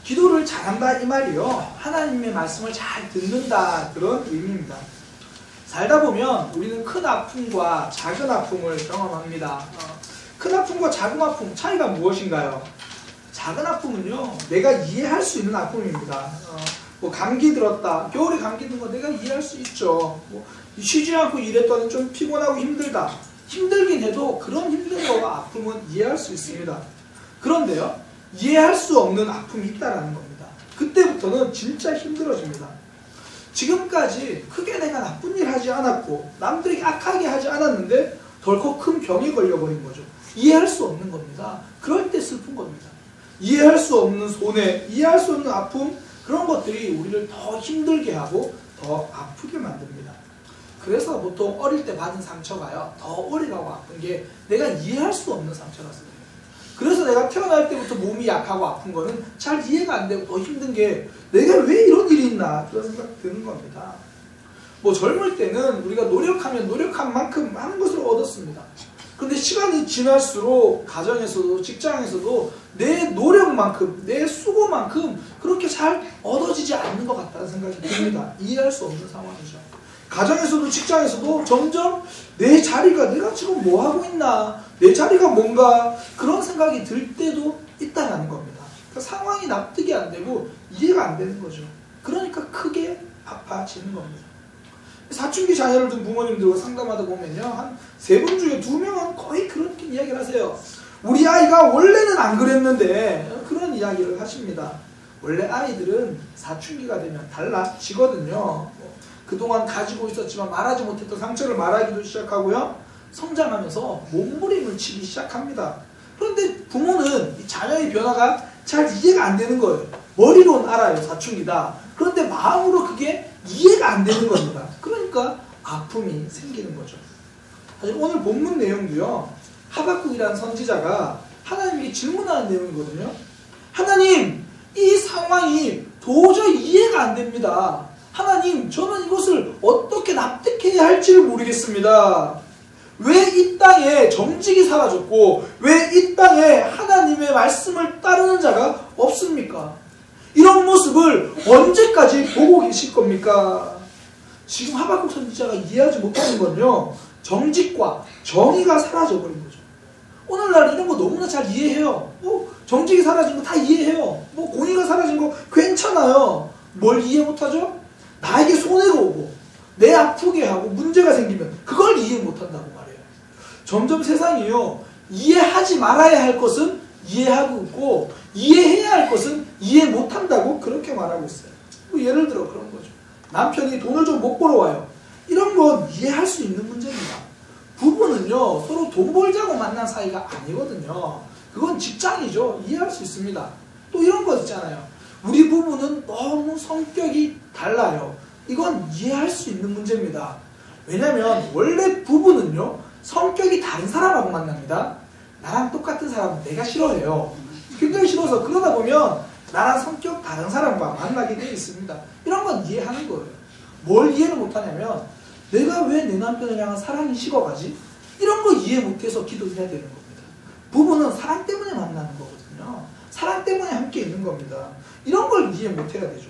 기도를 잘한다 이 말이요. 하나님의 말씀을 잘 듣는다 그런 의미입니다. 살다 보면 우리는 큰 아픔과 작은 아픔을 경험합니다. 큰 아픔과 작은 아픔 차이가 무엇인가요? 작은 아픔은요, 내가 이해할 수 있는 아픔입니다. 뭐 감기 들었다, 겨울에 감기 든 거 내가 이해할 수 있죠. 뭐 쉬지 않고 일했더니 좀 피곤하고 힘들다, 힘들긴 해도 그런 힘든 거와 아픔은 이해할 수 있습니다. 그런데요, 이해할 수 없는 아픔이 있다는 겁니다. 그때부터는 진짜 힘들어집니다. 지금까지 크게 내가 나쁜 일 하지 않았고 남들에게 악하게 하지 않았는데 덜컥 큰 병이 걸려버린 거죠. 이해할 수 없는 겁니다. 그럴 때 슬픈 겁니다. 이해할 수 없는 손해, 이해할 수 없는 아픔, 그런 것들이 우리를 더 힘들게 하고 더 아프게 만듭니다. 그래서 보통 어릴 때 받은 상처가요, 더 오래가고 아픈 게 내가 이해할 수 없는 상처라서 그래요. 그래서 내가 태어날 때부터 몸이 약하고 아픈 거는 잘 이해가 안 되고 더 힘든 게 내가 왜 이런 일이 있나 그런 생각 드는 겁니다. 뭐 젊을 때는 우리가 노력하면 노력한 만큼 많은 것을 얻었습니다. 그런데 시간이 지날수록 가정에서도 직장에서도 내 노력만큼 내 수고만큼 그렇게 잘 얻어지지 않는 것 같다는 생각이 듭니다. 이해할 수 없는 상황이죠. 가정에서도 직장에서도 점점 내 자리가 내가 지금 뭐 하고 있나, 내 자리가 뭔가 그런 생각이 들 때도 있다는 겁니다. 그러니까 상황이 납득이 안 되고 이해가 안 되는 거죠. 그러니까 크게 아파지는 겁니다. 사춘기 자녀를 둔 부모님들과 상담하다 보면요, 한 3분 중에 2명은 거의 그렇게 이야기를 하세요. 우리 아이가 원래는 안 그랬는데 그런 이야기를 하십니다. 원래 아이들은 사춘기가 되면 달라지거든요. 그동안 가지고 있었지만 말하지 못했던 상처를 말하기도 시작하고요, 성장하면서 몸부림을 치기 시작합니다. 그런데 부모는 이 자녀의 변화가 잘 이해가 안 되는 거예요. 머리로는 알아요, 사춘기다. 그런데 마음으로 그게 이해가 안 되는 겁니다. 그러니까 아픔이 생기는 거죠. 사실 오늘 본문 내용도요, 하박국이라는 선지자가 하나님께 질문하는 내용이거든요. 하나님, 이 상황이 도저히 이해가 안 됩니다. 하나님, 저는 이것을 어떻게 납득해야 할지를 모르겠습니다. 왜 이 땅에 정직이 사라졌고 왜 이 땅에 하나님의 말씀을 따르는 자가 없습니까? 이런 모습을 언제까지 보고 계실 겁니까? 지금 하박국 선지자가 이해하지 못하는 건요, 정직과 정의가 사라져버린 거죠. 오늘날 이런 거 너무나 잘 이해해요. 뭐 정직이 사라진 거 다 이해해요. 뭐 공의가 사라진 거 괜찮아요. 뭘 이해 못하죠? 나에게 손해가 오고 내 아프게 하고 문제가 생기면 그걸 이해 못한다고 말해요. 점점 세상이요, 이해하지 말아야 할 것은 이해하고 있고 이해해야 할 것은 이해 못한다고 그렇게 말하고 있어요. 뭐 예를 들어 그런 거죠. 남편이 돈을 좀 못 벌어와요. 이런 건 이해할 수 있는 문제입니다. 부부는요, 서로 돈 벌자고 만난 사이가 아니거든요. 그건 직장이죠. 이해할 수 있습니다. 또 이런 거 있잖아요. 우리 부부는 너무 성격이 달라요. 이건 이해할 수 있는 문제입니다. 왜냐면 원래 부부는요, 성격이 다른 사람하고 만납니다. 나랑 똑같은 사람은 내가 싫어해요. 굉장히 싫어서 그러다 보면 나랑 성격 다른 사람과 만나게 되어 있습니다. 이런 건 이해하는 거예요. 뭘 이해를 못하냐면 내가 왜 내 남편을 향한 사랑이 식어가지? 이런 거 이해 못해서 기도해야 되는 겁니다. 부부는 사랑 때문에 만나는 거거든요. 사랑 때문에 함께 있는 겁니다. 이런 걸 이해 못해야 되죠.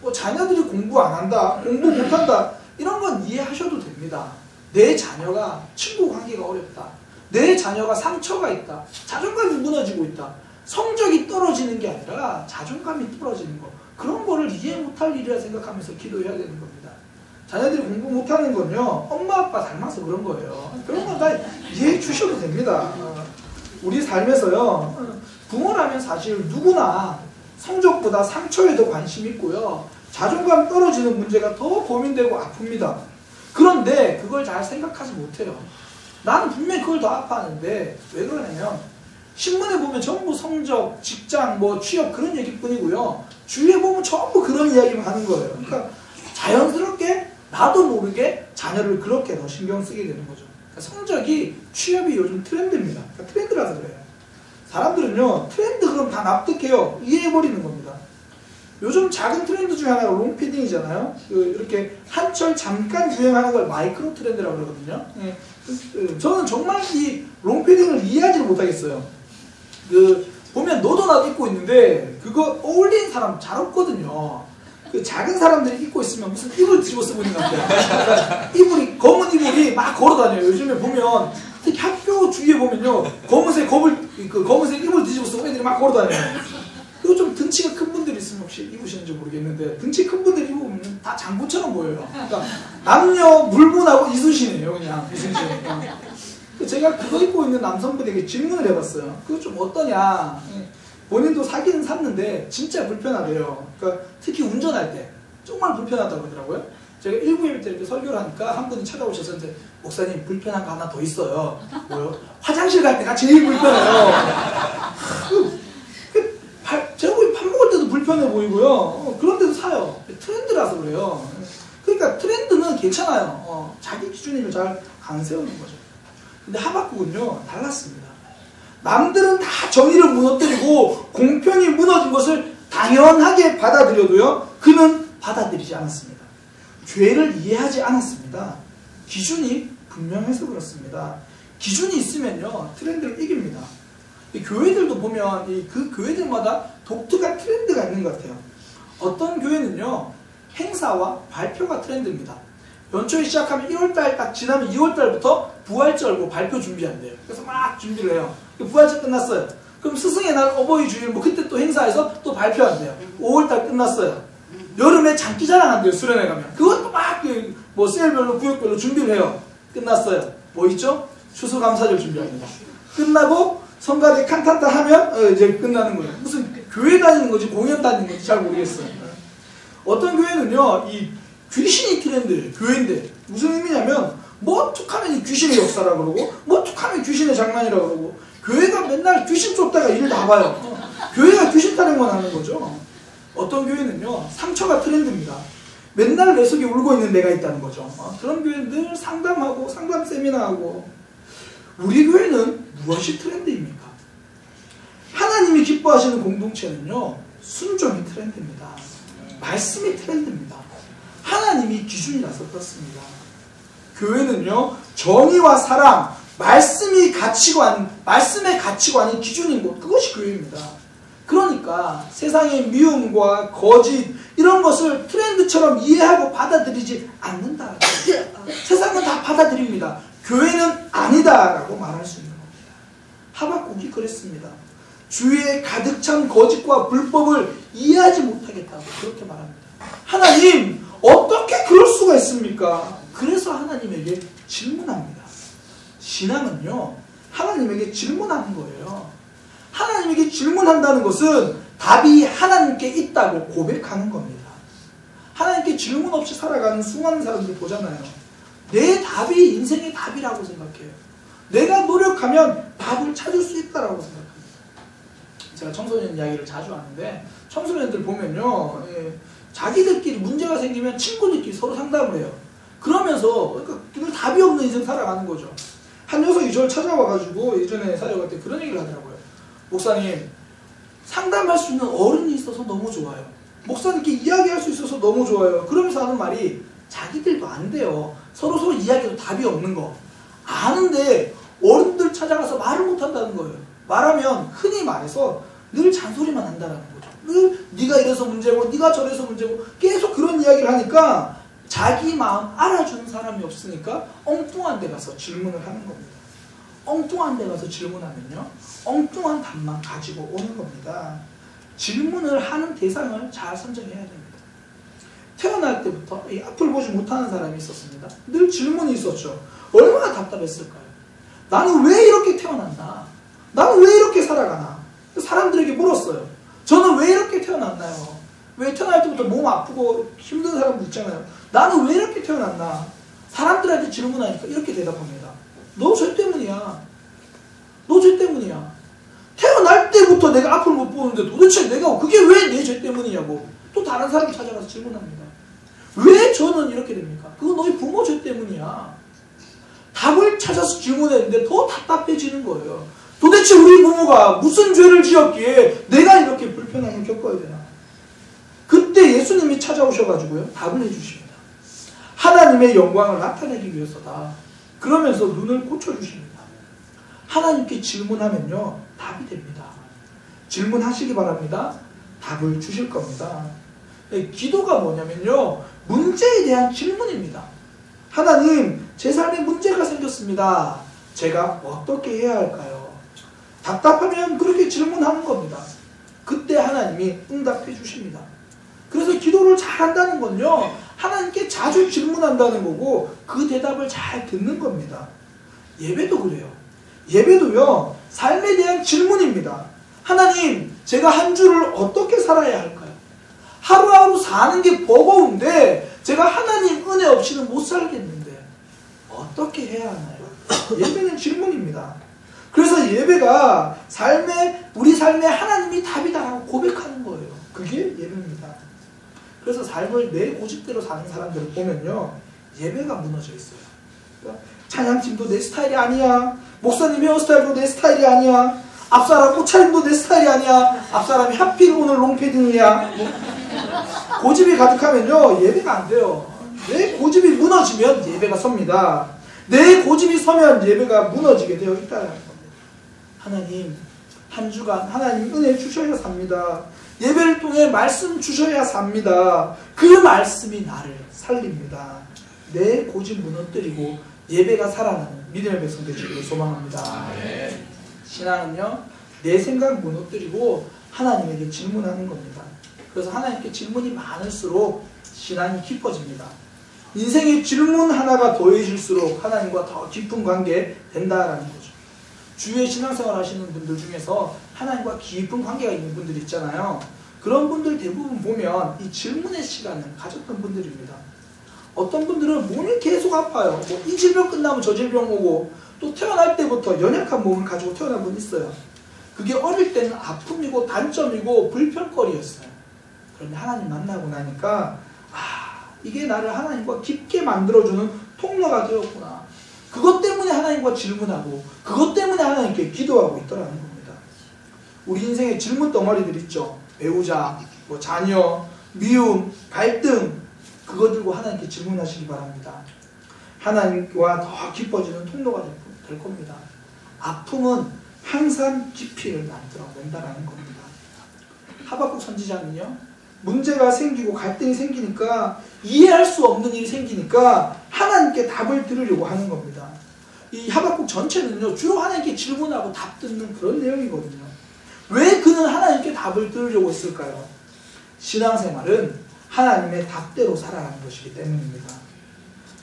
뭐 자녀들이 공부 안 한다, 공부 못한다, 이런 건 이해하셔도 됩니다. 내 자녀가 친구 관계가 어렵다, 내 자녀가 상처가 있다, 자존감이 무너지고 있다, 성적이 떨어지는 게 아니라 자존감이 떨어지는 거, 그런 거를 이해 못할 일이라 생각하면서 기도해야 되는 겁니다. 자녀들이 공부 못하는 건요, 엄마 아빠 닮아서 그런 거예요. 그런 건 다 이해해 주셔도 됩니다. 우리 삶에서요, 부모라면 사실 누구나 성적보다 상처에 더 관심이 있고요, 자존감 떨어지는 문제가 더 고민되고 아픕니다. 그런데 그걸 잘 생각하지 못해요. 나는 분명히 그걸 더 아파하는데 왜 그러냐면 신문에 보면 전부 성적, 직장, 뭐 취업 그런 얘기뿐이고요, 주위에 보면 전부 그런 이야기만 하는 거예요. 그러니까 자연스럽게 나도 모르게 자녀를 그렇게 더 신경 쓰게 되는 거죠. 그러니까 성적이, 취업이 요즘 트렌드입니다. 그러니까 트렌드라서 그래요. 사람들은요, 트렌드 그럼 다 납득해요. 이해해버리는 겁니다. 요즘 작은 트렌드 중에 하나가 롱피딩이잖아요. 이렇게 한철 잠깐 유행하는 걸 마이크로 트렌드라고 그러거든요. 저는 정말 이 롱피딩을 이해하지 못하겠어요. 보면 너도 나도 입고 있는데 그거 어울리는 사람 잘 없거든요. 그 작은 사람들이 입고 있으면 무슨 이불 뒤집어 쓰고 있는 것 같아요. 이불이 검은 이불이 막 걸어다녀요. 요즘에 보면 특히 학교 주위에 보면요 검은색 이불 뒤집어 쓰고 애들이 막 걸어다녀요. 그리고 좀 등치가 큰 분들이 있으면 혹시 입으시는지 모르겠는데 등치 큰 분들이 입으면 다 장부처럼 보여요. 그러니까 남녀 물분하고 이순신이에요. 그냥 이순신. 제가 그거 입고 있는 남성분에게 질문을 해봤어요. 그거 좀 어떠냐. 본인도 사기는 샀는데 진짜 불편하대요. 그러니까 특히 운전할 때 정말 불편하다고 하더라고요. 제가 19일 때 이렇게 설교를 하니까 한 분이 찾아오셔서 이제 목사님 불편한 거 하나 더 있어요. 뭐요? 화장실 갈 때가 제일 불편해요. 제가 보기 밥 먹을 때도 불편해 보이고요. 그런데도 사요. 트렌드라서 그래요. 그러니까 트렌드는 괜찮아요. 자기 기준을 잘 안 세우는 거죠. 근데 하박국은요 달랐습니다. 남들은 다 정의를 무너뜨리고 공평이 무너진 것을 당연하게 받아들여도요 그는 받아들이지 않았습니다. 죄를 이해하지 않았습니다. 기준이 분명해서 그렇습니다. 기준이 있으면요 트렌드를 이깁니다. 교회들도 보면 그 교회들마다 독특한 트렌드가 있는 것 같아요. 어떤 교회는요 행사와 발표가 트렌드입니다. 연초에 시작하면 1월달 딱 지나면 2월달부터 부활절고 발표 준비한대요. 그래서 막 준비를 해요. 부활절 끝났어요. 그럼 스승의 날 어버이 주일 뭐 그때 또 행사해서 또 발표한대요. 5월달 끝났어요. 여름에 장기자랑 한대요. 수련회 가면. 그것도 막 뭐 셀별로 구역별로 준비를 해요. 끝났어요. 뭐 있죠? 추수감사절 준비합니다. 끝나고 성가대 칸탄타 하면 이제 끝나는 거예요. 무슨 교회 다니는 건지 공연 다니는 건지 잘 모르겠어요. 어떤 교회는요 이 귀신이 트렌드예요. 교회인데 무슨 의미냐면 뭐 툭하면 귀신의 역사라 그러고 뭐 툭하면 귀신의 장난이라 그러고 교회가 맨날 귀신 쫓다가 일을 다 봐요. 교회가 귀신 타령만 하는 거죠. 어떤 교회는요 상처가 트렌드입니다. 맨날 내 속에 울고 있는 내가 있다는 거죠. 그런 교회는 늘 상담하고 상담 세미나하고. 우리 교회는 무엇이 트렌드입니까? 하나님이 기뻐하시는 공동체는요 순종이 트렌드입니다. 말씀이 트렌드입니다. 하나님이 기준이라서 그렇습니다. 교회는요 정의와 사랑, 말씀의 가치관이 기준인 곳, 그것이 교회입니다. 그러니까 세상의 미움과 거짓 이런 것을 트렌드처럼 이해하고 받아들이지 않는다. 세상은 다 받아들입니다. 교회는 아니다라고 말할 수 있는 겁니다. 하박국이 그랬습니다. 주위에 가득 찬 거짓과 불법을 이해하지 못하겠다고 그렇게 말합니다. 하나님 어떻게 그럴 수가 있습니까? 그래서 하나님에게 질문합니다. 신앙은요 하나님에게 질문하는 거예요. 하나님에게 질문한다는 것은 답이 하나님께 있다고 고백하는 겁니다. 하나님께 질문 없이 살아가는 수많은 사람들 보잖아요. 내 답이 인생의 답이라고 생각해요. 내가 노력하면 답을 찾을 수 있다고 생각합니다. 제가 청소년 이야기를 자주 하는데 청소년들 보면요 자기들끼리 문제가 생기면 친구들끼리 서로 상담을 해요. 그러면서 늘 답이 없는 인생 살아가는 거죠. 한 녀석이 저를 찾아와가지고 예전에 사역할 때 그런 얘기를 하더라고요. 목사님 상담할 수 있는 어른이 있어서 너무 좋아요. 목사님께 이야기할 수 있어서 너무 좋아요. 그러면서 하는 말이 자기들도 안 돼요. 서로 이야기해도 답이 없는 거 아는데 어른들 찾아가서 말을 못한다는 거예요. 말하면 흔히 말해서 늘 잔소리만 한다는 거죠. 늘 네가 이래서 문제고 네가 저래서 문제고 계속 그런 이야기를 하니까 자기 마음 알아주는 사람이 없으니까 엉뚱한 데 가서 질문을 하는 겁니다. 엉뚱한 데 가서 질문하면요 엉뚱한 답만 가지고 오는 겁니다. 질문을 하는 대상을 잘 선정해야 됩니다. 태어날 때부터 이 앞을 보지 못하는 사람이 있었습니다. 늘 질문이 있었죠. 얼마나 답답했을까요? 나는 왜 이렇게 태어났나? 나는 왜 이렇게 살아가나? 사람들에게 물었어요. 저는 왜 이렇게 태어났나요? 왜 태어날 때부터 몸 아프고 힘든 사람도 있잖아요. 나는 왜 이렇게 태어났나? 사람들한테 질문하니까 이렇게 대답합니다. 너 죄 때문이야. 너 죄 때문이야. 태어날 때부터 내가 앞을 못 보는데 도대체 내가 그게 왜 내 죄 때문이냐고 또 다른 사람 찾아가서 질문합니다. 왜 저는 이렇게 됩니까? 그건 너희 부모 죄 때문이야. 답을 찾아서 질문했는데 더 답답해지는 거예요. 도대체 우리 부모가 무슨 죄를 지었기에 내가 이렇게 불편함을 겪어야 되나? 그때 예수님이 찾아오셔가지고요 답을 해주십니다. 하나님의 영광을 나타내기 위해서다. 그러면서 눈을 고쳐주십니다. 하나님께 질문하면요 답이 됩니다. 질문하시기 바랍니다. 답을 주실 겁니다. 기도가 뭐냐면요, 문제에 대한 질문입니다. 하나님, 제 삶에 문제가 생겼습니다. 제가 어떻게 해야 할까요? 답답하면 그렇게 질문하는 겁니다. 그때 하나님이 응답해 주십니다. 그래서 기도를 잘한다는 건요, 하나님께 자주 질문한다는 거고 그 대답을 잘 듣는 겁니다. 예배도 그래요. 예배도요, 삶에 대한 질문입니다. 하나님, 제가 한 주를 어떻게 살아야 할까요? 하루하루 사는 게 버거운데 제가 하나님 은혜 없이는 못 살겠는데 어떻게 해야 하나요? 예배는 질문입니다. 그래서 예배가 우리 삶에 하나님이 답이다라고 고백하는 거예요. 그게 예배입니다. 그래서 삶을 내 고집대로 사는 사람들을 보면요, 예배가 무너져 있어요. 찬양팀도 내 스타일이 아니야. 목사님 헤어스타일도 내 스타일이 아니야. 앞사람 옷차림도 내 스타일이 아니야. 앞사람이 하필 오늘 롱패딩이야. 고집이 가득하면요, 예배가 안 돼요. 내 고집이 무너지면 예배가 섭니다. 내 고집이 서면 예배가 무너지게 되어 있다는 겁니다. 하나님, 한 주간 하나님 은혜 주셔야 삽니다. 예배를 통해 말씀 주셔야 삽니다. 그 말씀이 나를 살립니다. 내 고집 무너뜨리고 예배가 살아나는 믿음의 백성 되시기를 소망합니다. 신앙은요, 내 생각 무너뜨리고 하나님에게 질문하는 겁니다. 그래서 하나님께 질문이 많을수록 신앙이 깊어집니다. 인생의 질문 하나가 더해질수록 하나님과 더 깊은 관계 된다라는 거죠. 주위에 신앙생활 하시는 분들 중에서 하나님과 깊은 관계가 있는 분들 있잖아요. 그런 분들 대부분 보면 이 질문의 시간을 가졌던 분들입니다. 어떤 분들은 몸이 계속 아파요. 이 질병 끝나면 저 질병 오고, 또 태어날 때부터 연약한 몸을 가지고 태어난 분 있어요. 그게 어릴 때는 아픔이고 단점이고 불편거리였어요. 그런데 하나님 만나고 나니까 이게 나를 하나님과 깊게 만들어주는 통로가 되었구나. 그것 때문에 하나님과 질문하고 그것 때문에 하나님께 기도하고 있더라는 겁니다. 우리 인생에 질문 덩어리들 있죠. 배우자, 자녀, 미움, 갈등, 그거 들고 하나님께 질문하시기 바랍니다. 하나님과 더 깊어지는 통로가 될 겁니다. 아픔은 항상 깊이를 만들어낸다는 겁니다. 하박국 선지자는요, 문제가 생기고 갈등이 생기니까, 이해할 수 없는 일이 생기니까 하나님께 답을 들으려고 하는 겁니다. 이 하박국 전체는요, 주로 하나님께 질문하고 답 듣는 그런 내용이거든요. 왜 그는 하나님께 답을 들으려고 했을까요? 신앙생활은 하나님의 답대로 살아가는 것이기 때문입니다.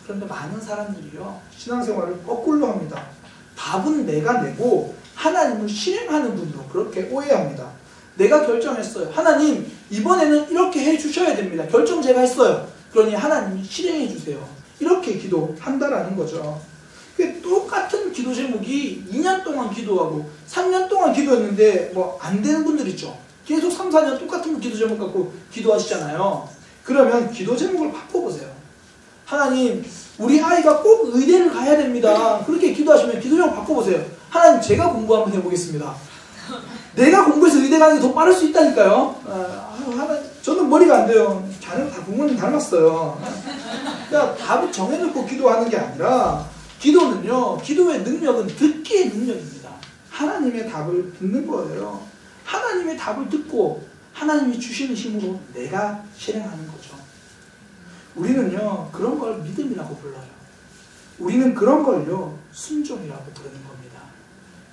그런데 많은 사람들이요, 신앙생활을 거꾸로 합니다. 답은 내가 내고 하나님을 실행하는 분도 그렇게 오해합니다. 내가 결정했어요. 하나님, 이번에는 이렇게 해주셔야 됩니다. 결정 제가 했어요. 그러니 하나님이 실행해 주세요. 이렇게 기도한다라는 거죠. 똑같은 기도 제목이 2년 동안 기도하고 3년 동안 기도했는데 안 되는 분들 있죠. 계속 3, 4년 똑같은 기도 제목 갖고 기도하시잖아요. 그러면 기도 제목을 바꿔보세요. 하나님, 우리 아이가 꼭 의대를 가야 됩니다. 그렇게 기도하시면 기도 제목 바꿔보세요. 하나님, 제가 공부 한번 해보겠습니다. 내가 공부해서 의대 가는 게 더 빠를 수 있다니까요. 저는 머리가 안 돼요. 자녀는 다 부모님 닮았어요. 그러니까 답을 정해놓고 기도하는 게 아니라, 기도는요, 기도의 능력은 듣기의 능력입니다. 하나님의 답을 듣는 거예요. 하나님의 답을 듣고 하나님이 주시는 힘으로 내가 실행하는 거죠. 우리는요, 그런 걸 믿음이라고 불러요. 우리는 그런 걸요, 순종이라고 부르는 겁니다.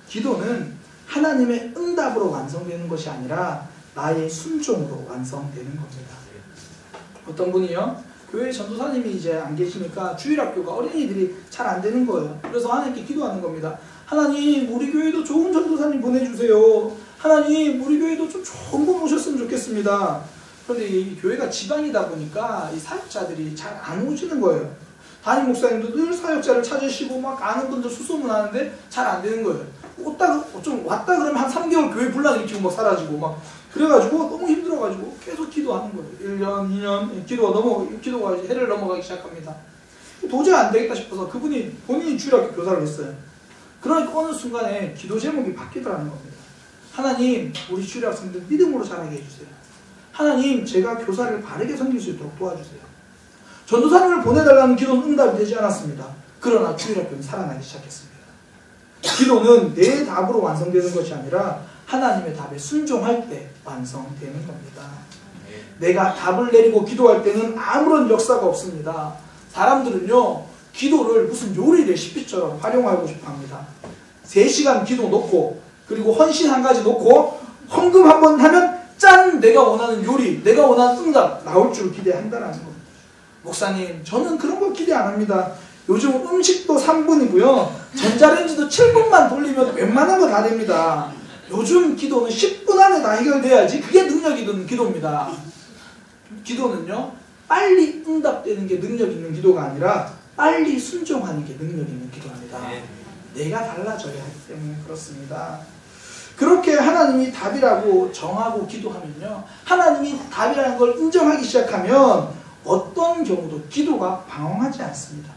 기도는 하나님의 응답으로 완성되는 것이 아니라 나의 순종으로 완성되는 겁니다. 어떤 분이요, 교회 전도사님이 이제 안 계시니까 주일학교가 어린이들이 잘 안 되는 거예요. 그래서 하나님께 기도하는 겁니다. 하나님, 우리 교회도 좋은 전도사님 보내주세요. 하나님, 우리 교회도 좀 좋은 분 오셨으면 좋겠습니다. 그런데 이 교회가 지방이다 보니까 이 사역자들이 잘 안 오시는 거예요. 담임 목사님도 늘 사역자를 찾으시고 막 아는 분들 수소문하는데 잘 안 되는 거예요. 좀 왔다 그러면 한 3개월 교회 불러일으키고 막 사라지고 막 그래가지고 너무 힘들어가지고 계속 기도하는 거예요. 1년, 2년 기도가 해를 넘어가기 시작합니다. 도저히 안 되겠다 싶어서 본인이 주일학교 교사를 했어요. 그러니까 어느 순간에 기도 제목이 바뀌더라는 겁니다. 하나님, 우리 주일학생들 믿음으로 자라게 해주세요. 하나님, 제가 교사를 바르게 섬길 수 있도록 도와주세요. 전도사님을 보내달라는 기도는 응답이 되지 않았습니다. 그러나 주일학교는 살아나기 시작했습니다. 기도는 내 답으로 완성되는 것이 아니라 하나님의 답에 순종할 때 완성되는 겁니다. 내가 답을 내리고 기도할 때는 아무런 역사가 없습니다. 사람들은요, 기도를 무슨 요리 레시피처럼 활용하고 싶어 합니다. 3시간 기도 놓고, 그리고 헌신 한 가지 놓고, 헌금 한번 하면, 짠! 내가 원하는 요리, 내가 원하는 응답 나올 줄 기대한다는 겁니다. 목사님, 저는 그런 거 기대 안 합니다. 요즘 음식도 3분이고요. 전자레인지도 7분만 돌리면 웬만한 거 다 됩니다. 요즘 기도는 10분 안에 다 해결돼야지 그게 능력 있는 기도입니다. 기도는요, 빨리 응답되는 게 능력 있는 기도가 아니라 빨리 순종하는 게 능력 있는 기도입니다. 내가 달라져야 하기 때문에 그렇습니다. 그렇게 하나님이 답이라고 정하고 기도하면요, 하나님이 답이라는 걸 인정하기 시작하면 어떤 경우도 기도가 방황하지 않습니다.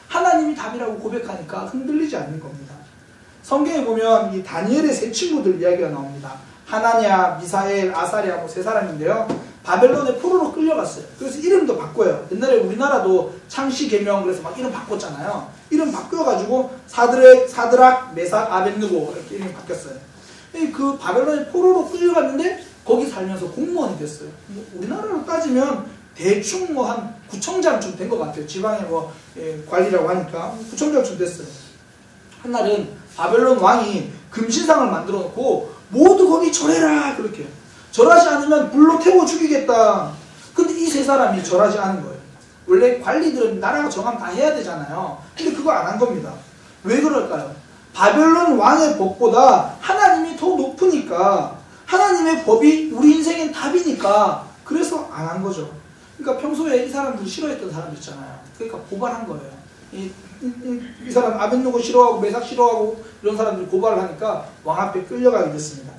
하나님이 답이라고 고백하니까 흔들리지 않는 겁니다. 성경에 보면 이 다니엘의 3 친구들 이야기가 나옵니다. 하나냐, 미사엘, 아사랴 뭐 3사람인데요. 바벨론의 포로로 끌려갔어요. 그래서 이름도 바꿔요. 옛날에 우리나라도 창시 계명 그래서 막 이름 바꿨잖아요. 이름 바뀌어가지고 사드락, 메삭, 아벳느고 이렇게 이름이 바뀌었어요. 그 바벨론의 포로로 끌려갔는데 거기 살면서 공무원이 됐어요. 뭐 우리나라로 따지면 대충 뭐 한 구청장쯤 된 것 같아요. 지방의 뭐 관리라고 하니까 구청장쯤 됐어요. 한날은 바벨론 왕이 금신상을 만들어 놓고 모두 거기 절해라 그렇게. 절하지 않으면 불로 태워 죽이겠다. 근데 이 3사람이 절하지 않은 거예요. 원래 관리들은 나라가 정하면 다 해야 되잖아요. 근데 그거 안 한 겁니다. 왜 그럴까요? 바벨론 왕의 법보다 하나님이 더 높으니까, 하나님의 법이 우리 인생엔 답이니까 그래서 안 한 거죠. 그러니까 평소에 이 사람들 싫어했던 사람들 있잖아요. 그러니까 고발한 거예요. 이 사람 아벳느고 싫어하고 메삭 싫어하고 이런 사람들 고발을 하니까 왕 앞에 끌려가게 됐습니다.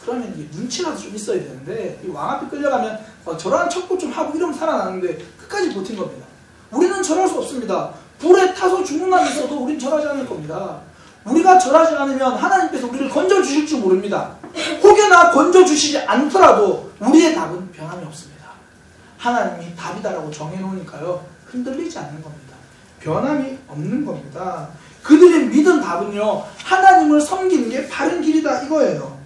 그러면 이게 눈치라도 좀 있어야 되는데 이 왕 앞에 끌려가면 저랑 척도 좀 하고 이러면 살아나는데 끝까지 버틴 겁니다. 우리는 절할 수 없습니다. 불에 타서 죽는 날 있어도 우리는 절하지 않을 겁니다. 우리가 절하지 않으면 하나님께서 우리를 건져주실 줄 모릅니다. 혹여나 건져주시지 않더라도 우리의 답은 변함이 없습니다. 하나님이 답이다라고 정해놓으니까요, 흔들리지 않는 겁니다. 변함이 없는 겁니다. 그들이 믿은 답은요, 하나님을 섬기는 게 바른 길이다 이거예요.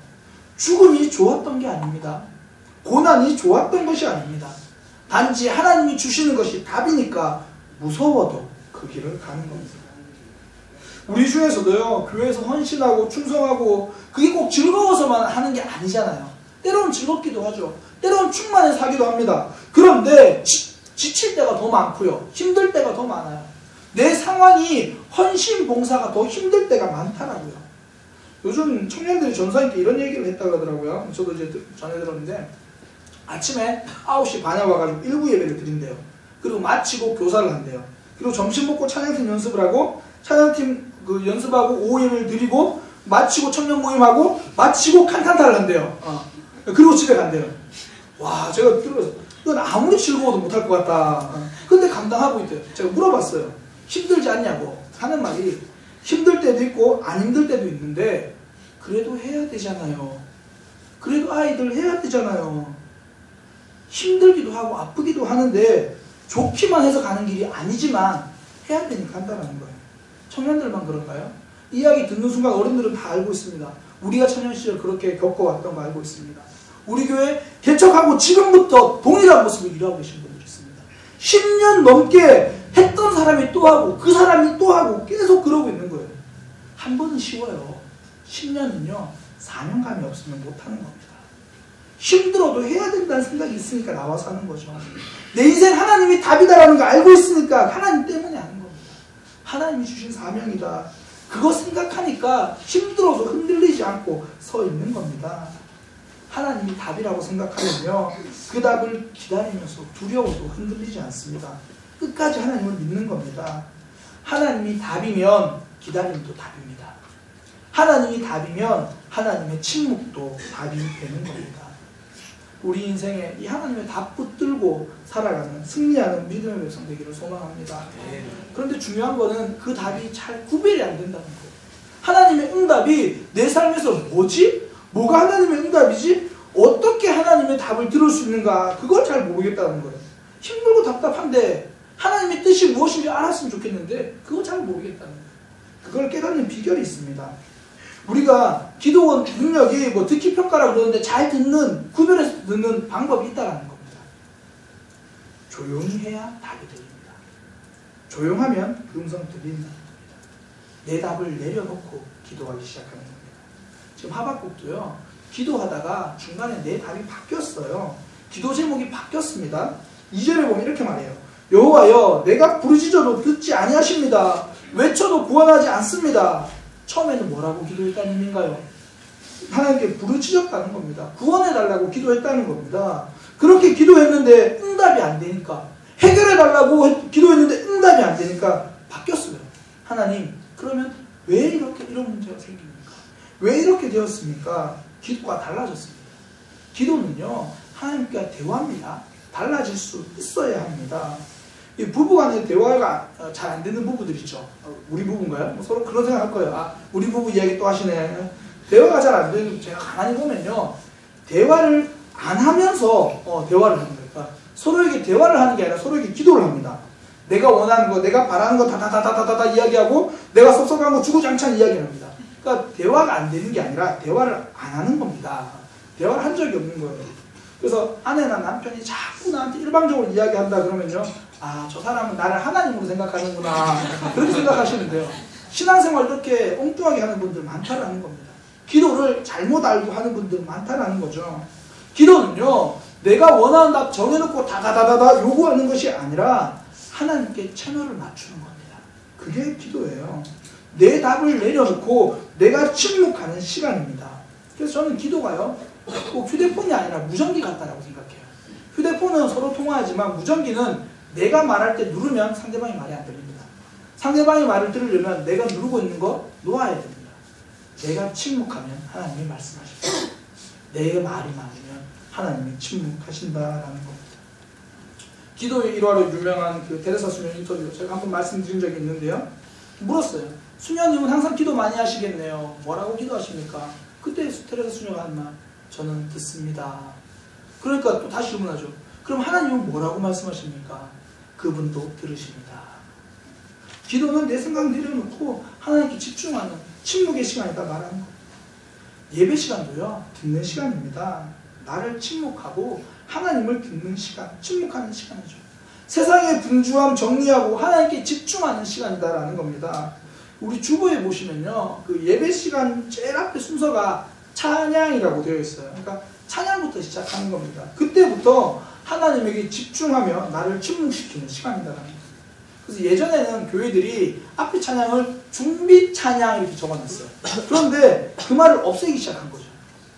죽음이 좋았던 게 아닙니다. 고난이 좋았던 것이 아닙니다. 단지 하나님이 주시는 것이 답이니까 무서워도 그 길을 가는 겁니다. 우리 중에서도요, 교회에서 헌신하고 충성하고 그게 꼭 즐거워서만 하는 게 아니잖아요. 때로는 즐겁기도 하죠. 때로는 충만해서 하기도 합니다. 그런데 지칠 때가 더 많고요, 힘들 때가 더 많아요. 내 상황이 헌신 봉사가 더 힘들 때가 많더라고요. 요즘 청년들이 전사님께 이런 얘기를 했다고 하더라고요. 저도 이제 전해 들었는데, 아침에 9시 반에 와가지고 1부 예배를 드린대요. 그리고 마치고 교사를 한대요. 그리고 점심 먹고 찬양팀 연습을 하고, 찬양팀 그 연습하고 오후 예배를 드리고, 마치고 청년 모임하고, 마치고 칸탄타를 한대요. 그리고 집에 간대요. 와, 제가 들어서 이건 아무리 즐거워도 못할 것 같다. 근데 감당하고 있대요. 제가 물어봤어요. 힘들지 않냐고. 하는 말이, 힘들 때도 있고 안 힘들 때도 있는데 그래도 해야 되잖아요. 그래도 아이들 해야 되잖아요. 힘들기도 하고 아프기도 하는데 좋기만 해서 가는 길이 아니지만 해야 되니까 한다는 거예요. 청년들만 그런가요? 이야기 듣는 순간 어른들은 다 알고 있습니다. 우리가 청년 시절 그렇게 겪어왔던 거 알고 있습니다. 우리 교회 개척하고 지금부터 동일한 모습을 일하고 계신 분들이 있습니다. 10년 넘게 했던 사람이 또 하고 그 사람이 또 하고 계속 그러고 있는 거예요. 한 번은 쉬워요. 10년은요 사명감이 없으면 못하는 겁니다. 힘들어도 해야 된다는 생각이 있으니까 나와서 하는 거죠. 내 인생 하나님이 답이다라는 거 알고 있으니까 하나님 때문에 하는 겁니다. 하나님이 주신 사명이다. 그거 생각하니까 힘들어도 흔들리지 않고 서 있는 겁니다. 하나님이 답이라고 생각하면요 그 답을 기다리면서 두려워도 흔들리지 않습니다. 끝까지 하나님을 믿는 겁니다. 하나님이 답이면 기다림도 답입니다. 하나님이 답이면 하나님의 침묵도 답이 되는 겁니다. 우리 인생에 이 하나님의 답 붙들고 살아가는, 승리하는 믿음의 백성 되기를 소망합니다. 그런데 중요한 거는 그 답이 잘 구별이 안 된다는 거예요. 하나님의 응답이 내 삶에서 뭐지? 뭐가 하나님의 응답이지? 어떻게 하나님의 답을 들을 수 있는가? 그걸 잘 모르겠다는 거예요. 힘들고 답답한데 하나님의 뜻이 무엇인지 알았으면 좋겠는데 그거 잘 모르겠다는 거예요. 그걸 깨닫는 비결이 있습니다. 우리가 기도 능력이 뭐 듣기 평가라고 그러는데 잘 듣는, 구별해서 듣는 방법이 있다는 겁니다. 조용히 해야 답이 들립니다. 조용하면 그 음성 들린다는 겁니다. 내 답을 내려놓고 기도하기 시작하는 겁니다. 지금 하박국도요, 기도하다가 중간에 내 답이 바뀌었어요. 기도 제목이 바뀌었습니다. 2절에 보면 이렇게 말해요. 여호와여, 내가 부르짖어도 듣지 아니하십니다. 외쳐도 구원하지 않습니다. 처음에는 뭐라고 기도했다는 의미인가요? 하나님께 부르짖었다는 겁니다. 구원해달라고 기도했다는 겁니다. 그렇게 기도했는데 응답이 안 되니까, 해결해달라고 기도했는데 응답이 안 되니까 바뀌었어요. 하나님, 그러면 왜 이렇게 이런 문제가 생깁니까? 왜 이렇게 되었습니까? 기도가 달라졌습니다. 기도는요, 하나님과 대화입니다. 달라질 수 있어야 합니다. 이 부부간의 대화가 잘 안 되는 부부들 있죠. 우리 부부인가요? 뭐 서로 그런 생각 할 거예요. 아, 우리 부부 이야기 또 하시네. 대화가 잘 안 되는, 제가 가만히 보면요, 대화를 안 하면서 대화를 하는 거예요. 그러니까 서로에게 대화를 하는 게 아니라 서로에게 기도를 합니다. 내가 원하는 거, 내가 바라는 거 다다다다다다 이야기하고, 내가 섭섭한 거 주구장창 이야기를 합니다. 그러니까 대화가 안 되는 게 아니라 대화를 안 하는 겁니다. 대화를 한 적이 없는 거예요. 그래서 아내나 남편이 자꾸 나한테 일방적으로 이야기한다 그러면요, 아, 저 사람은 나를 하나님으로 생각하는구나, 그렇게 생각하시는데요. 신앙생활 이렇게 엉뚱하게 하는 분들 많다라는 겁니다. 기도를 잘못 알고 하는 분들 많다라는 거죠. 기도는요, 내가 원하는 답 정해놓고 다다다다다 요구하는 것이 아니라 하나님께 채널을 맞추는 겁니다. 그게 기도예요. 내 답을 내려놓고 내가 침묵하는 시간입니다. 그래서 저는 기도가요, 꼭 휴대폰이 아니라 무전기 같다라고 생각해요. 휴대폰은 서로 통화하지만 무전기는 내가 말할 때 누르면 상대방이 말이 안 들립니다. 상대방이 말을 들으려면 내가 누르고 있는 거 놓아야 됩니다. 내가 침묵하면 하나님이 말씀하십니다. 내 말이 많으면 하나님이 침묵하신다라는 겁니다. 기도의 일화로 유명한 그 테레사 수녀 인터뷰 제가 한번 말씀드린 적이 있는데요. 물었어요. 수녀님은 항상 기도 많이 하시겠네요. 뭐라고 기도하십니까? 그때 테레사 수녀가 한 말, 저는 듣습니다. 그러니까 또 다시 질문하죠. 그럼 하나님은 뭐라고 말씀하십니까? 그분도 들으십니다. 기도는 내 생각 내려놓고 하나님께 집중하는 침묵의 시간이다 말하는 겁니다. 예배 시간도요, 듣는 시간입니다. 나를 침묵하고 하나님을 듣는 시간, 침묵하는 시간이죠. 세상의 분주함 정리하고 하나님께 집중하는 시간이다라는 겁니다. 우리 주보에 보시면요, 그 예배 시간 제일 앞에 순서가 찬양이라고 되어 있어요. 그러니까 찬양부터 시작하는 겁니다. 그때부터 하나님에게 집중하며 나를 침묵시키는 시간이다라는 거예요. 그래서 예전에는 교회들이 앞에 찬양을 준비 찬양 이렇게 적어놨어요. 그런데 그 말을 없애기 시작한 거죠.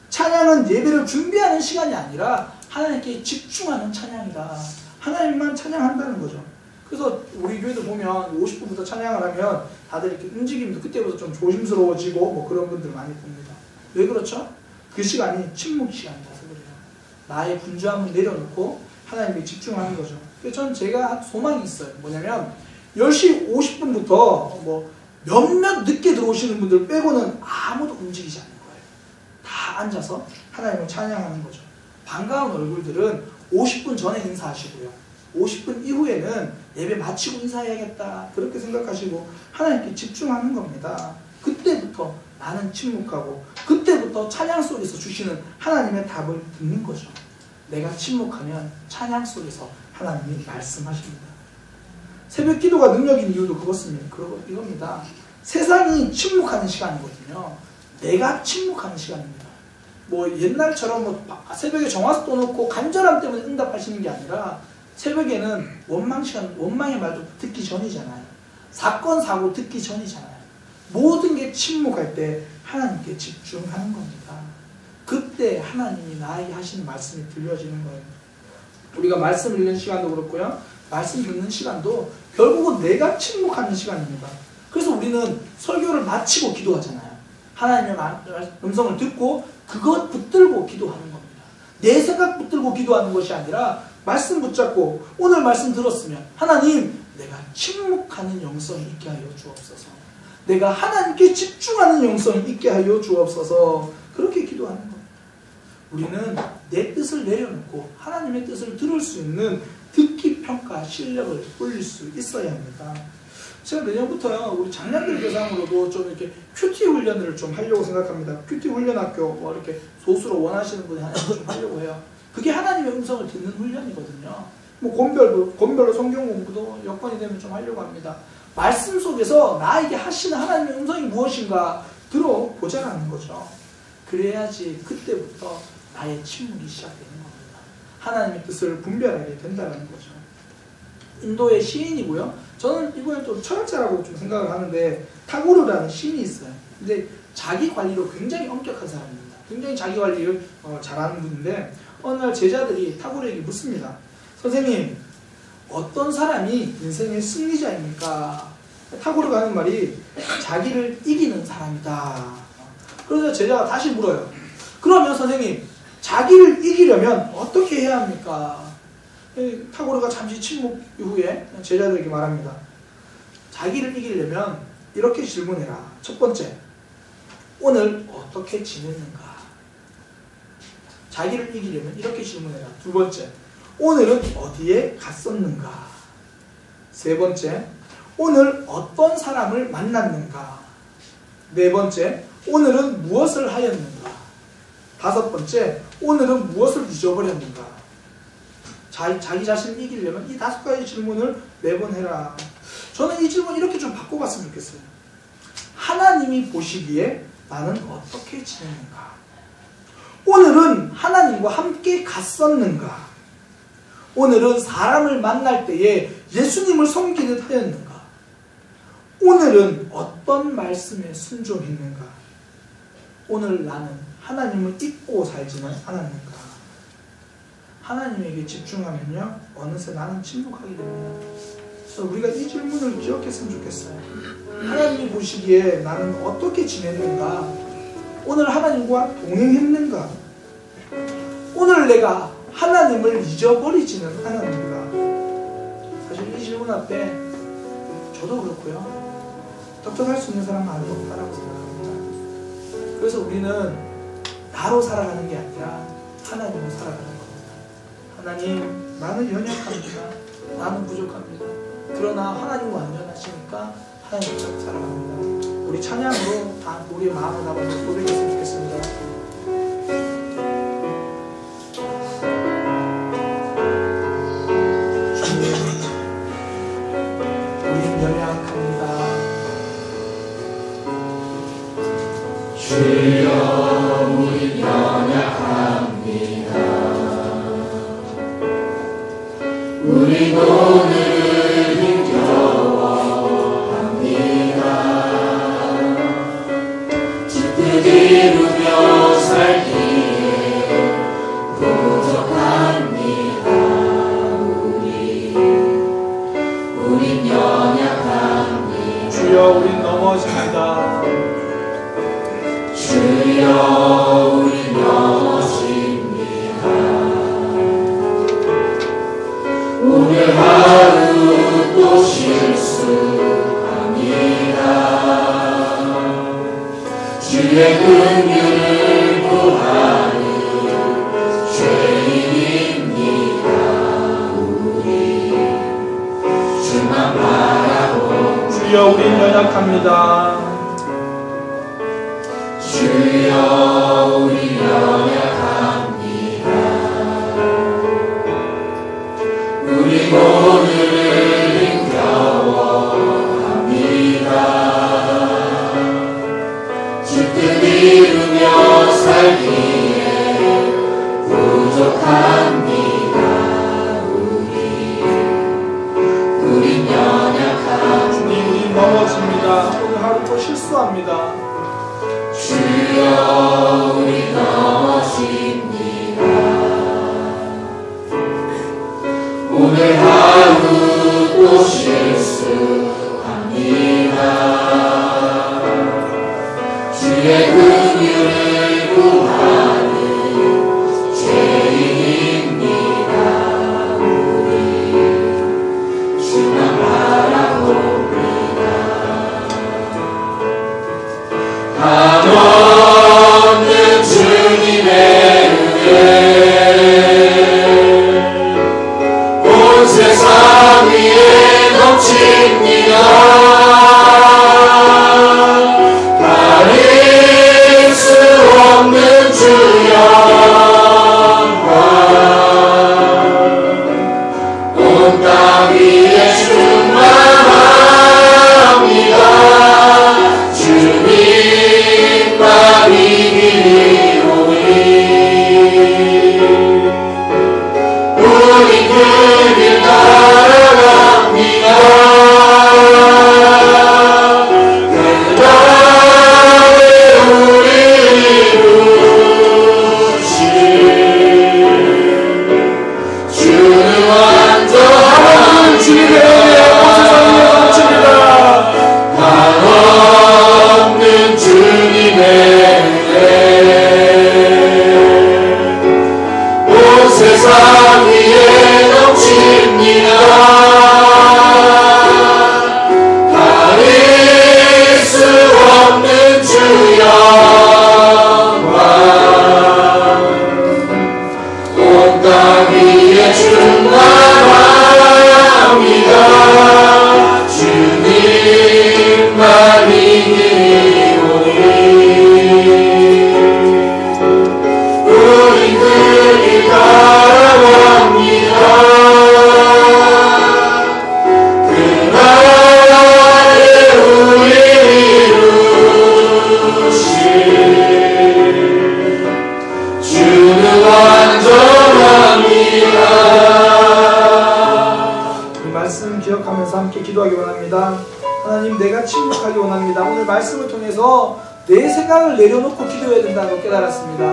찬양은 예배를 준비하는 시간이 아니라 하나님께 집중하는 찬양이다. 하나님만 찬양한다는 거죠. 그래서 우리 교회도 보면 50분부터 찬양을 하면 다들 이렇게 움직임도 그때부터 좀 조심스러워지고 뭐 그런 분들 많이 봅니다. 왜 그렇죠? 그 시간이 침묵 시간이라서 그래요. 나의 분주함을 내려놓고 하나님께 집중하는 거죠. 그래서 저는 제가 소망이 있어요. 뭐냐면 10시 50분부터 뭐 몇몇 늦게 들어오시는 분들 빼고는 아무도 움직이지 않는 거예요. 다 앉아서 하나님을 찬양하는 거죠. 반가운 얼굴들은 50분 전에 인사하시고요. 50분 이후에는 예배 마치고 인사해야겠다, 그렇게 생각하시고 하나님께 집중하는 겁니다. 그때부터 나는 침묵하고 그때부터 찬양 속에서 주시는 하나님의 답을 듣는 거죠. 내가 침묵하면 찬양 속에서 하나님이 말씀하십니다. 새벽 기도가 능력인 이유도 이겁니다. 세상이 침묵하는 시간이거든요. 내가 침묵하는 시간입니다. 뭐 옛날처럼 뭐 새벽에 정화수 떠놓고 간절함 때문에 응답하시는 게 아니라 새벽에는 원망의 말도 듣기 전이잖아요. 사건 사고 듣기 전이잖아요. 모든 게 침묵할 때 하나님께 집중하는 겁니다. 그때 하나님이 나에게 하시는 말씀이 들려지는 거예요. 우리가 말씀 읽는 시간도 그렇고요, 말씀 듣는 시간도 결국은 내가 침묵하는 시간입니다. 그래서 우리는 설교를 마치고 기도하잖아요. 하나님의 음성을 듣고 그것 붙들고 기도하는 겁니다. 내 생각 붙들고 기도하는 것이 아니라 말씀 붙잡고 오늘 말씀 들었으면 하나님, 내가 침묵하는 영성이 있게 하여 주옵소서. 내가 하나님께 집중하는 영성이 있게 하여 주옵소서. 그렇게 기도하는 겁니다. 우리는 내 뜻을 내려놓고 하나님의 뜻을 들을 수 있는 듣기 평가 실력을 올릴 수 있어야 합니다. 제가 내년부터요, 우리 장년들 대상으로도 좀 이렇게 큐티 훈련을 좀 하려고 생각합니다. 큐티 훈련학교 뭐 이렇게 소수로 원하시는 분이 하나 좀 하려고 해요. 그게 하나님의 음성을 듣는 훈련이거든요. 뭐 권별로 성경 공부도 여건이 되면 좀 하려고 합니다. 말씀 속에서 나에게 하시는 하나님의 음성이 무엇인가 들어보자라는 거죠. 그래야지 그때부터 나의 침묵이 시작되는 겁니다. 하나님의 뜻을 분별하게 된다는 거죠. 인도의 시인이고요. 저는 이번에 또 철학자라고 좀 생각을 하는데 타고르라는 시인이 있어요. 근데 자기 관리로 굉장히 엄격한 사람입니다. 굉장히 자기 관리를 잘하는 분인데 어느 날 제자들이 타고르에게 묻습니다. 선생님, 어떤 사람이 인생의 승리자입니까? 타고르가 하는 말이 자기를 이기는 사람이다. 그래서 제자가 다시 물어요. 그러면 선생님, 자기를 이기려면 어떻게 해야 합니까? 타고르가 잠시 침묵 이후에 제자들에게 말합니다. 자기를 이기려면 이렇게 질문해라. 첫 번째, 오늘 어떻게 지냈는가? 자기를 이기려면 이렇게 질문해라. 두 번째, 오늘은 어디에 갔었는가? 세 번째, 오늘 어떤 사람을 만났는가? 네 번째, 오늘은 무엇을 하였는가? 다섯 번째, 오늘은 무엇을 잊어버렸는가? 자기 자신을 이기려면 이 5가지 질문을 매번 해라. 저는 이 질문 이렇게 좀 바꿔봤으면 좋겠어요. 하나님이 보시기에 나는 어떻게 지냈는가? 오늘은 하나님과 함께 갔었는가? 오늘은 사람을 만날 때에 예수님을 섬기듯 하였는가? 오늘은 어떤 말씀에 순종했는가? 오늘 나는 하나님을 잊고 살지는 않았는가? 하나님에게 집중하면요, 어느새 나는 침묵하게 됩니다. 그래서 우리가 이 질문을 기억했으면 좋겠어요. 하나님이 보시기에 나는 어떻게 지냈는가? 오늘 하나님과 동행했는가? 오늘 내가 하나님을 잊어버리지는 않았는가? 사실 이 질문 앞에 저도 그렇고요, 답답할 수 있는 사람은 아무도 없다라고 생각합니다. 그래서 우리는 나로 살아가는 게 아니라 하나님으로 살아가는 겁니다. 하나님, 나는 연약합니다. 나는 부족합니다. 그러나 하나님 완전하시니까 하나님 붙잡고 살아갑니다. 우리 찬양으로 다 우리의 마음을 담아서 고백했으면 좋겠습니다. 주님, 우린 연약합니다. 주여, 우린 연약합니다. 우린 오늘을 힘겨워합니다. 기쁘게 이루며 살기에 부족합니다. 우린 연약합니다. 주여, 우린 넘어집니다. 주여, 우린 넘어집니다. 오늘 하루 또 실수합니다. 주의 긍휼을 구하는 죄인입니다. 우리 주만 바라보. 주여, 우린 연약합니다. 주여, 우린 연약합니다. 우리 오늘을 힘겨워합니다. 주뜻 이루며 살기에 부족합니다. 우린 연약한 주님, 우린 넘어집니다. 오늘 하루 또 그를 따라갑니다. 세상 위에 넘칩니다. 가릴 수 없는 주 영광 온 땅 위에 충만합니다. 주님만이 오니 우리 그리 따라갑니다. 그 나라에 우리 이루신 주는 완전합니다. 이 말씀 기억하면서 함께 기도하기 원합니다. 하나님, 내가 침묵하기 원합니다. 오늘 말씀을 통해서 내 생각을 내려놓고 기도해야 된다는 걸 깨달았습니다.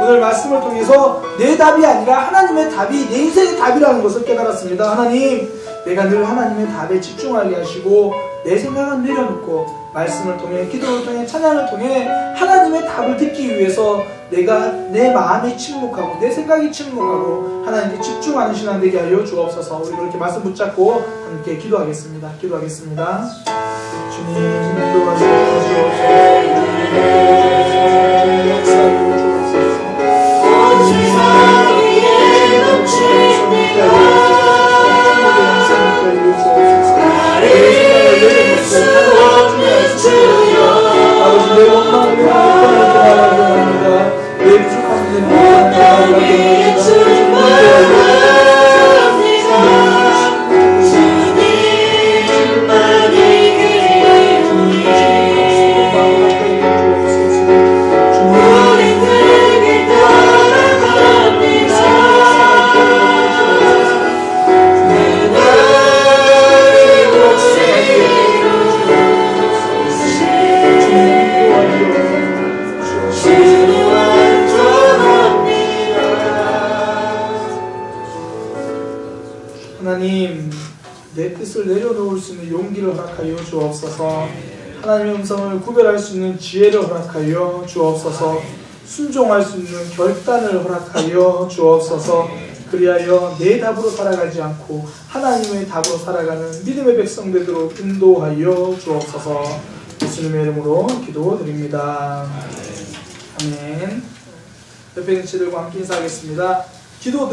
오늘 말씀을 통해서 내 답이 아니라 하나님의 답이 내 인생의 답이라는 것을 깨달았습니다. 하나님, 내가 늘 하나님의 답에 집중하게 하시고 내 생각은 내려놓고 말씀을 통해, 기도를 통해, 찬양을 통해 하나님의 답을 듣기 위해서 내가 내 마음이 침묵하고 내 생각이 침묵하고 하나님께 집중하는 신앙 되게 하여 주옵소서. 우리 그렇게 말씀 붙잡고 함께 기도하겠습니다. 기도하겠습니다. 주님, 인도하시옵소서. 하나님, 내 뜻을 내려놓을 수 있는 용기를 허락하여 주옵소서. 하나님의 음성을 구별할 수 있는 지혜를 허락하여 주옵소서. 순종할 수 있는 결단을 허락하여 주옵소서. 그리하여 내 답으로 살아가지 않고 하나님의 답으로 살아가는 믿음의 백성 되도록 인도하여 주옵소서. 예수님의 이름으로 기도드립니다. 아멘. 옆에 있는 친구들과 함께 인사하겠습니다. 기도